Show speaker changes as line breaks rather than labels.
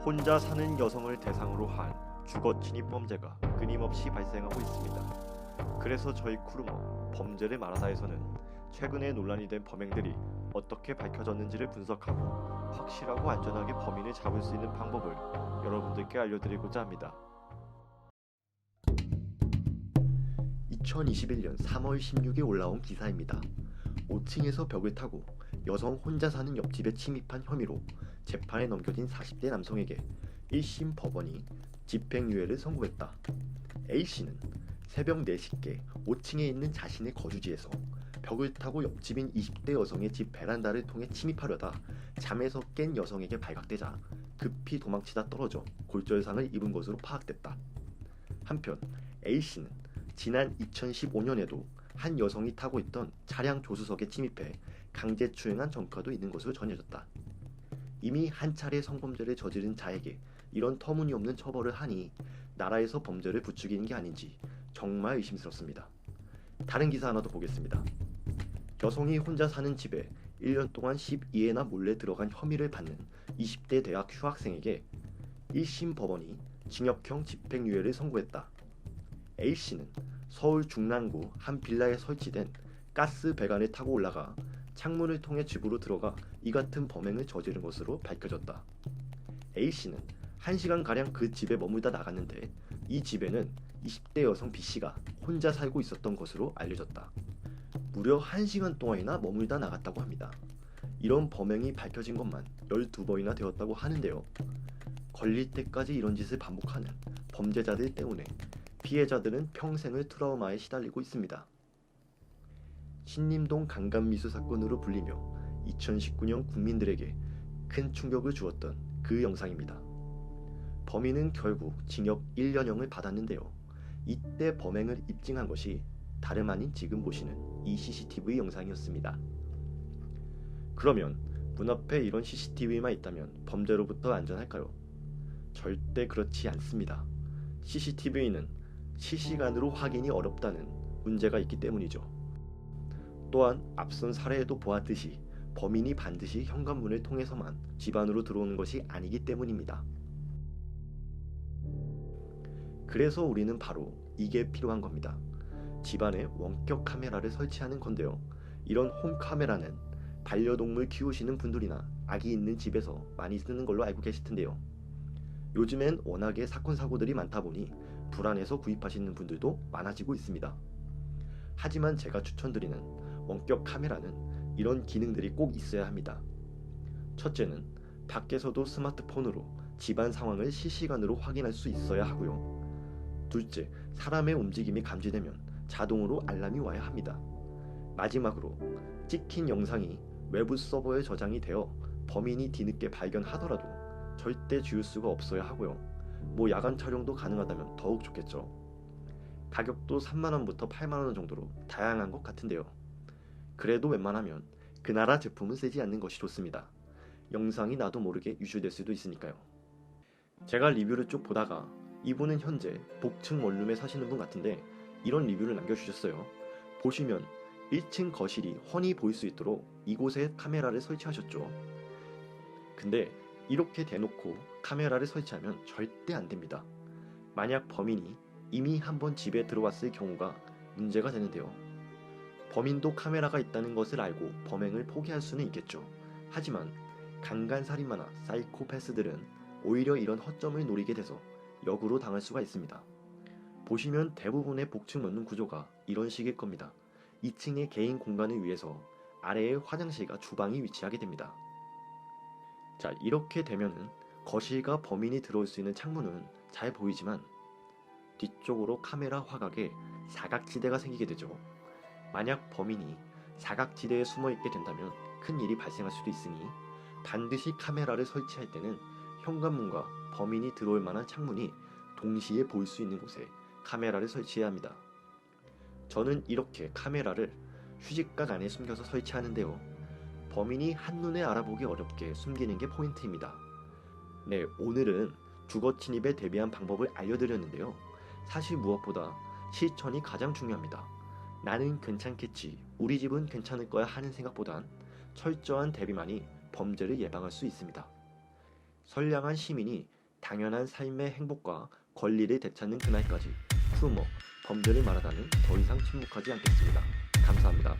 혼자 사는 여성을 대상으로 한 주거 침입 범죄가 끊임없이 발생하고 있습니다. 그래서 저희 쿠르머 범죄를 말하다에서는 최근에 논란이 된 범행들이 어떻게 밝혀졌는지를 분석하고 확실하고 안전하게 범인을 잡을 수 있는 방법을 여러분들께 알려드리고자 합니다.
2021년 3월 16일 올라온 기사입니다. 5층에서 벽을 타고 여성 혼자 사는 옆집에 침입한 혐의로 재판에 넘겨진 40대 남성에게 1심 법원이 집행유예를 선고했다. A씨는 새벽 4시께 5층에 있는 자신의 거주지에서 벽을 타고 옆집인 20대 여성의 집 베란다를 통해 침입하려다 잠에서 깬 여성에게 발각되자 급히 도망치다 떨어져 골절상을 입은 것으로 파악됐다. 한편 A씨는 지난 2015년에도 한 여성이 타고 있던 차량 조수석에 침입해 강제추행한 전과도 있는 것으로 전해졌다. 이미 한 차례 성범죄를 저지른 자에게 이런 터무니없는 처벌을 하니 나라에서 범죄를 부추기는 게 아닌지 정말 의심스럽습니다. 다른 기사 하나 더 보겠습니다. 여성이 혼자 사는 집에 1년 동안 12회나 몰래 들어간 혐의를 받는 20대 대학 휴학생에게 1심 법원이 징역형 집행유예를 선고했다. A씨는 서울 중랑구 한 빌라에 설치된 가스 배관을 타고 올라가 창문을 통해 집으로 들어가 이 같은 범행을 저지른 것으로 밝혀졌다. A씨는 1시간가량 그 집에 머물다 나갔는데 이 집에는 20대 여성 B씨가 혼자 살고 있었던 것으로 알려졌다. 무려 1시간 동안이나 머물다 나갔다고 합니다. 이런 범행이 밝혀진 것만 12번이나 되었다고 하는데요. 걸릴 때까지 이런 짓을 반복하는 범죄자들 때문에 피해자들은 평생을 트라우마에 시달리고 있습니다. 신림동 강간미수 사건으로 불리며 2019년 국민들에게 큰 충격을 주었던 그 영상입니다. 범인은 결국 징역 1년형을 받았는데요. 이때 범행을 입증한 것이 다름 아닌 지금 보시는 이 CCTV 영상이었습니다. 그러면 문 앞에 이런 CCTV만 있다면 범죄로부터 안전할까요? 절대 그렇지 않습니다. CCTV는 실시간으로 확인이 어렵다는 문제가 있기 때문이죠. 또한 앞선 사례에도 보았듯이 범인이 반드시 현관문을 통해서만 집 안으로 들어오는 것이 아니기 때문입니다. 그래서 우리는 바로 이게 필요한 겁니다. 집안에 원격 카메라를 설치하는 건데요. 이런 홈카메라는 반려동물 키우시는 분들이나 아기 있는 집에서 많이 쓰는 걸로 알고 계실 텐데요. 요즘엔 워낙에 사건 사고들이 많다 보니 불안해서 구입하시는 분들도 많아지고 있습니다. 하지만 제가 추천드리는 원격 카메라는 이런 기능들이 꼭 있어야 합니다. 첫째는 밖에서도 스마트폰으로 집안 상황을 실시간으로 확인할 수 있어야 하고요. 둘째, 사람의 움직임이 감지되면 자동으로 알람이 와야 합니다. 마지막으로 찍힌 영상이 외부 서버에 저장이 되어 범인이 뒤늦게 발견하더라도 절대 지울 수가 없어야 하고요. 야간 촬영도 가능하다면 더욱 좋겠죠. 가격도 3만원부터 8만원 정도로 다양한 것 같은데요. 그래도 웬만하면 그 나라 제품은 쓰지 않는 것이 좋습니다. 영상이 나도 모르게 유출될 수도 있으니까요. 제가 리뷰를 쭉 보다가 이분은 현재 복층 원룸에 사시는 분 같은데 이런 리뷰를 남겨주셨어요. 보시면 1층 거실이 훤히 보일 수 있도록 이곳에 카메라를 설치하셨죠. 근데 이렇게 대놓고 카메라를 설치하면 절대 안됩니다. 만약 범인이 이미 한번 집에 들어왔을 경우가 문제가 되는데요. 범인도 카메라가 있다는 것을 알고 범행을 포기할 수는 있겠죠. 하지만 강간살인마나 사이코패스들은 오히려 이런 허점을 노리게 돼서 역으로 당할 수가 있습니다. 보시면 대부분의 복층 원룸 구조가 이런 식일 겁니다. 2층의 개인 공간을 위해서 아래에 화장실과 주방이 위치하게 됩니다. 자, 이렇게 되면은 거실과 범인이 들어올 수 있는 창문은 잘 보이지만 뒤쪽으로 카메라 화각에 사각지대가 생기게 되죠. 만약 범인이 사각지대에 숨어있게 된다면 큰 일이 발생할 수도 있으니 반드시 카메라를 설치할 때는 현관문과 범인이 들어올 만한 창문이 동시에 보일 수 있는 곳에 카메라를 설치해야 합니다. 저는 이렇게 카메라를 휴지각 안에 숨겨서 설치하는데요. 범인이 한눈에 알아보기 어렵게 숨기는 게 포인트입니다. 네, 오늘은 주거 침입에 대비한 방법을 알려드렸는데요. 사실 무엇보다 실천이 가장 중요합니다. 나는 괜찮겠지, 우리 집은 괜찮을 거야 하는 생각보단 철저한 대비만이 범죄를 예방할 수 있습니다. 선량한 시민이 당연한 삶의 행복과 권리를 되찾는 그날까지 쿠르모 범죄를 말하다는 더 이상 침묵하지 않겠습니다. 감사합니다.